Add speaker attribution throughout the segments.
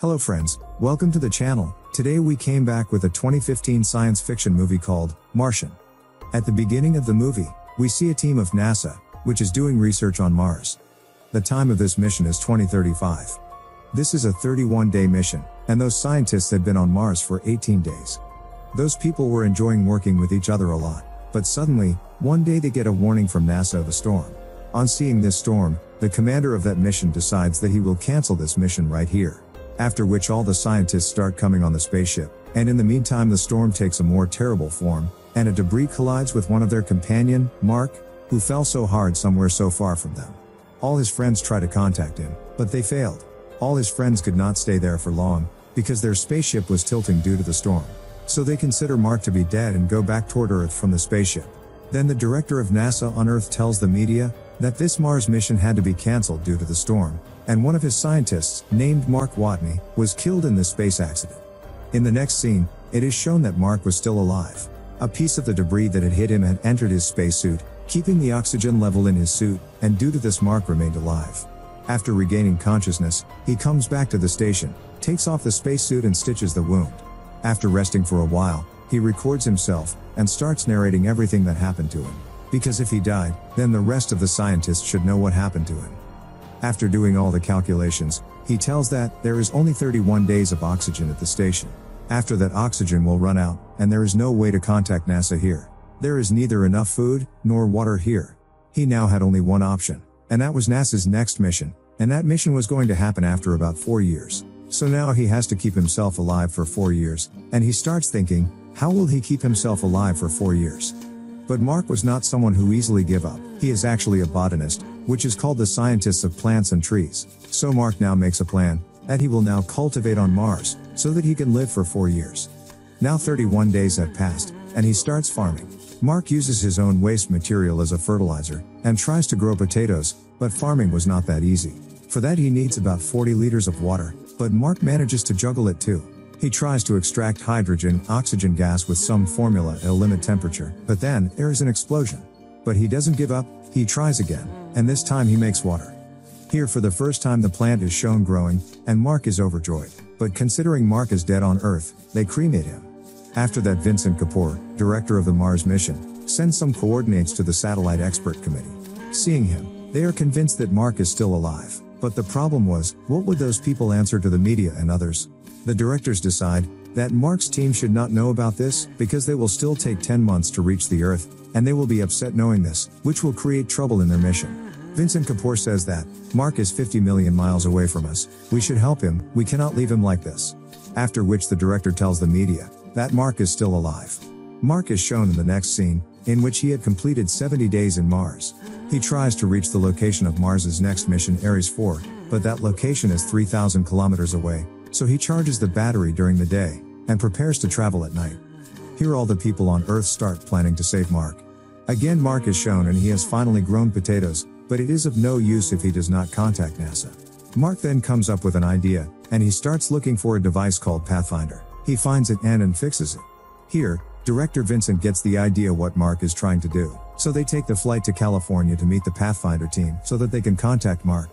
Speaker 1: Hello friends, welcome to the channel. Today we came back with a 2015 science fiction movie called Martian. At the beginning of the movie, we see a team of NASA, which is doing research on Mars. The time of this mission is 2035. This is a 31-day mission, and those scientists had been on Mars for 18 days. Those people were enjoying working with each other a lot, but suddenly, one day they get a warning from NASA of a storm. On seeing this storm, the commander of that mission decides that he will cancel this mission right here. After which all the scientists start coming on the spaceship, and in the meantime the storm takes a more terrible form, and a debris collides with one of their companion, Mark, who fell so hard somewhere so far from them. All his friends try to contact him, but they failed. All his friends could not stay there for long, because their spaceship was tilting due to the storm. So they consider Mark to be dead and go back toward Earth from the spaceship. Then the director of NASA on Earth tells the media that this Mars mission had to be cancelled due to the storm, and one of his scientists, named Mark Watney, was killed in this space accident. In the next scene, it is shown that Mark was still alive. A piece of the debris that had hit him had entered his spacesuit, keeping the oxygen level in his suit, and due to this Mark remained alive. After regaining consciousness, he comes back to the station, takes off the spacesuit and stitches the wound. After resting for a while, he records himself, and starts narrating everything that happened to him. Because if he died, then the rest of the scientists should know what happened to him. After doing all the calculations, he tells that there is only 31 days of oxygen at the station. After that oxygen will run out, and there is no way to contact NASA here. There is neither enough food, nor water here. He now had only one option, and that was NASA's next mission, and that mission was going to happen after about 4 years. So now he has to keep himself alive for 4 years, and he starts thinking, how will he keep himself alive for 4 years? But Mark was not someone who easily give up. He is actually a botanist, which is called the scientists of plants and trees. So Mark now makes a plan, that he will now cultivate on Mars, so that he can live for 4 years. Now 31 days have passed, and he starts farming. Mark uses his own waste material as a fertilizer, and tries to grow potatoes, but farming was not that easy. For that he needs about 40 liters of water, but Mark manages to juggle it too. He tries to extract hydrogen-oxygen gas with some formula at a limit temperature, but then, there is an explosion. But he doesn't give up, he tries again, and this time he makes water. Here for the first time the plant is shown growing, and Mark is overjoyed. But considering Mark is dead on Earth, they cremate him. After that Vincent Kapoor, director of the Mars mission, sends some coordinates to the Satellite Expert Committee. Seeing him, they are convinced that Mark is still alive. But the problem was, what would those people answer to the media and others? The directors decide that Mark's team should not know about this, because they will still take 10 months to reach the Earth, and they will be upset knowing this, which will create trouble in their mission. Vincent Kapoor says that, Mark is 50 million miles away from us, we should help him, we cannot leave him like this. After which the director tells the media, that Mark is still alive. Mark is shown in the next scene, in which he had completed 70 days in Mars. He tries to reach the location of Mars's next mission Ares 4, but that location is 3,000 kilometers away, so he charges the battery during the day, and prepares to travel at night. Here all the people on Earth start planning to save Mark. Again Mark is shown and he has finally grown potatoes, but it is of no use if he does not contact NASA. Mark then comes up with an idea, and he starts looking for a device called Pathfinder. He finds it and fixes it. Here, director Vincent gets the idea what Mark is trying to do, so they take the flight to California to meet the Pathfinder team so that they can contact Mark.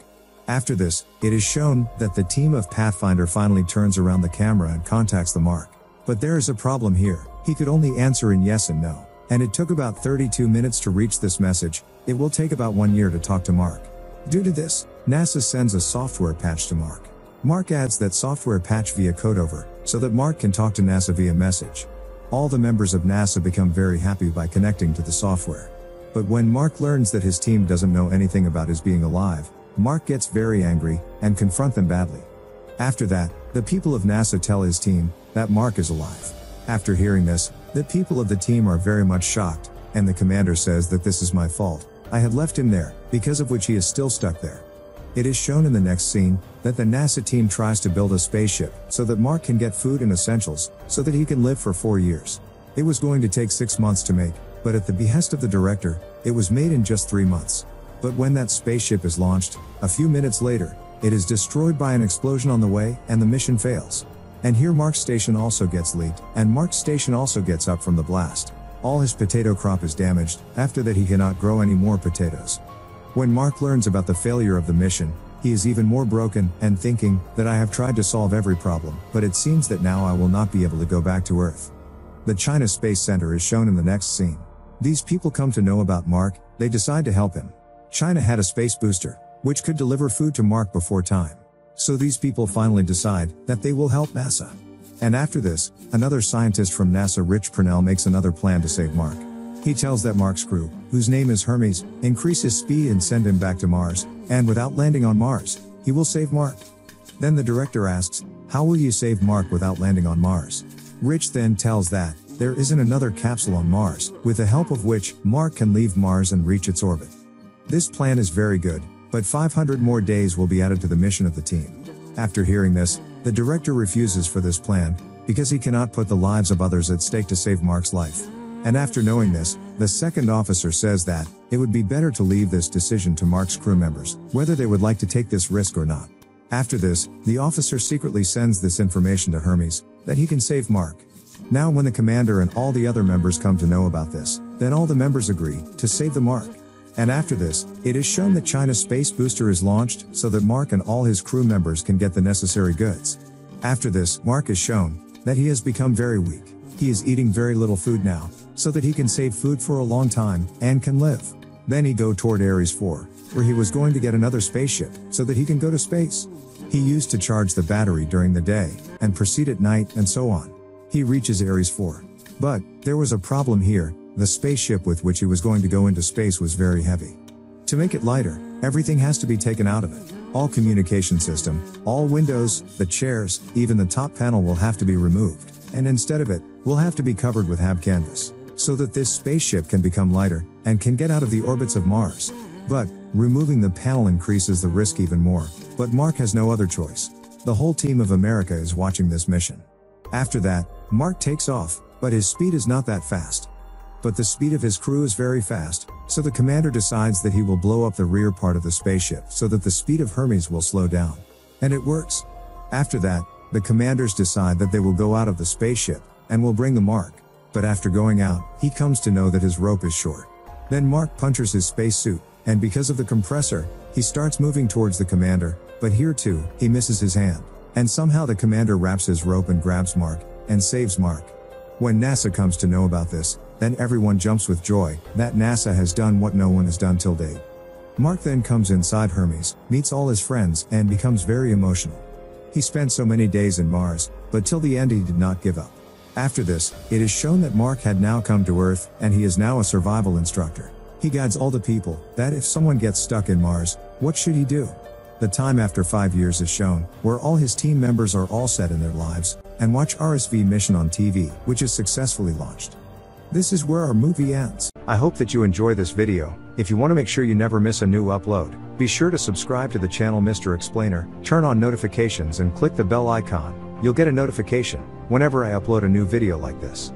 Speaker 1: After this, it is shown that the team of Pathfinder finally turns around the camera and contacts the Mark. But there is a problem here, he could only answer in yes and no, and it took about 32 minutes to reach this message. It will take about 1 year to talk to Mark. Due to this, NASA sends a software patch to Mark. Mark adds that software patch via codeover, so that Mark can talk to NASA via message. All the members of NASA become very happy by connecting to the software. But when Mark learns that his team doesn't know anything about his being alive, Mark gets very angry, and confront them badly. After that, the people of NASA tell his team, that Mark is alive. After hearing this, the people of the team are very much shocked, and the commander says that this is my fault, I had left him there, because of which he is still stuck there. It is shown in the next scene, that the NASA team tries to build a spaceship, so that Mark can get food and essentials, so that he can live for 4 years. It was going to take 6 months to make, but at the behest of the director, it was made in just 3 months. But when that spaceship is launched, a few minutes later, it is destroyed by an explosion on the way, and the mission fails. And here Mark's station also gets leaked, and Mark's station also gets up from the blast. All his potato crop is damaged, after that he cannot grow any more potatoes. When Mark learns about the failure of the mission, He is even more broken, and thinking that I have tried to solve every problem, but it seems that now I will not be able to go back to Earth. The China Space Center is shown in the next scene. These people come to know about Mark, they decide to help him. China had a space booster, which could deliver food to Mark before time. So these people finally decide that they will help NASA. And after this, another scientist from NASA, Rich Purnell, makes another plan to save Mark. He tells that Mark's crew, whose name is Hermes, increase his speed and send him back to Mars, and without landing on Mars, he will save Mark. Then the director asks, how will you save Mark without landing on Mars? Rich then tells that there isn't another capsule on Mars, with the help of which Mark can leave Mars and reach its orbit. This plan is very good, but 500 more days will be added to the mission of the team. After hearing this, the director refuses for this plan, because he cannot put the lives of others at stake to save Mark's life. And after knowing this, the second officer says that it would be better to leave this decision to Mark's crew members, whether they would like to take this risk or not. After this, the officer secretly sends this information to Hermes, that he can save Mark. Now when the commander and all the other members come to know about this, then all the members agree to save the Mark. And after this, it is shown that China's space booster is launched so that Mark and all his crew members can get the necessary goods. After this, Mark is shown that he has become very weak. He is eating very little food now, so that he can save food for a long time, and can live. Then he go toward Ares 4, where he was going to get another spaceship, so that he can go to space. He used to charge the battery during the day, and proceed at night, and so on. He reaches Ares 4. But, there was a problem here, the spaceship with which he was going to go into space was very heavy. To make it lighter, everything has to be taken out of it. All communication system, all windows, the chairs, even the top panel will have to be removed, and instead of it, will have to be covered with hab canvas, so that this spaceship can become lighter, and can get out of the orbits of Mars. But, removing the panel increases the risk even more, but Mark has no other choice. The whole team of America is watching this mission. After that, Mark takes off, but his speed is not that fast. But the speed of his crew is very fast, so the commander decides that he will blow up the rear part of the spaceship so that the speed of Hermes will slow down. And it works. After that, the commanders decide that they will go out of the spaceship, and will bring the Mark. But after going out, he comes to know that his rope is short. Then Mark punctures his spacesuit, and because of the compressor, he starts moving towards the commander, but here too, he misses his hand. And somehow the commander wraps his rope and grabs Mark, and saves Mark. When NASA comes to know about this, then everyone jumps with joy, that NASA has done what no one has done till date. Mark then comes inside Hermes, meets all his friends, and becomes very emotional. He spent so many days in Mars, but till the end he did not give up. After this, it is shown that Mark had now come to Earth, and he is now a survival instructor. He guides all the people, that if someone gets stuck in Mars, what should he do? The time after 5 years is shown, where all his team members are all set in their lives, and watch RSV mission on TV, which is successfully launched. This is where our movie ends. I hope that you enjoy this video. If you want to make sure you never miss a new upload, be sure to subscribe to the channel Mr. Explainer, turn on notifications and click the bell icon. You'll get a notification whenever I upload a new video like this.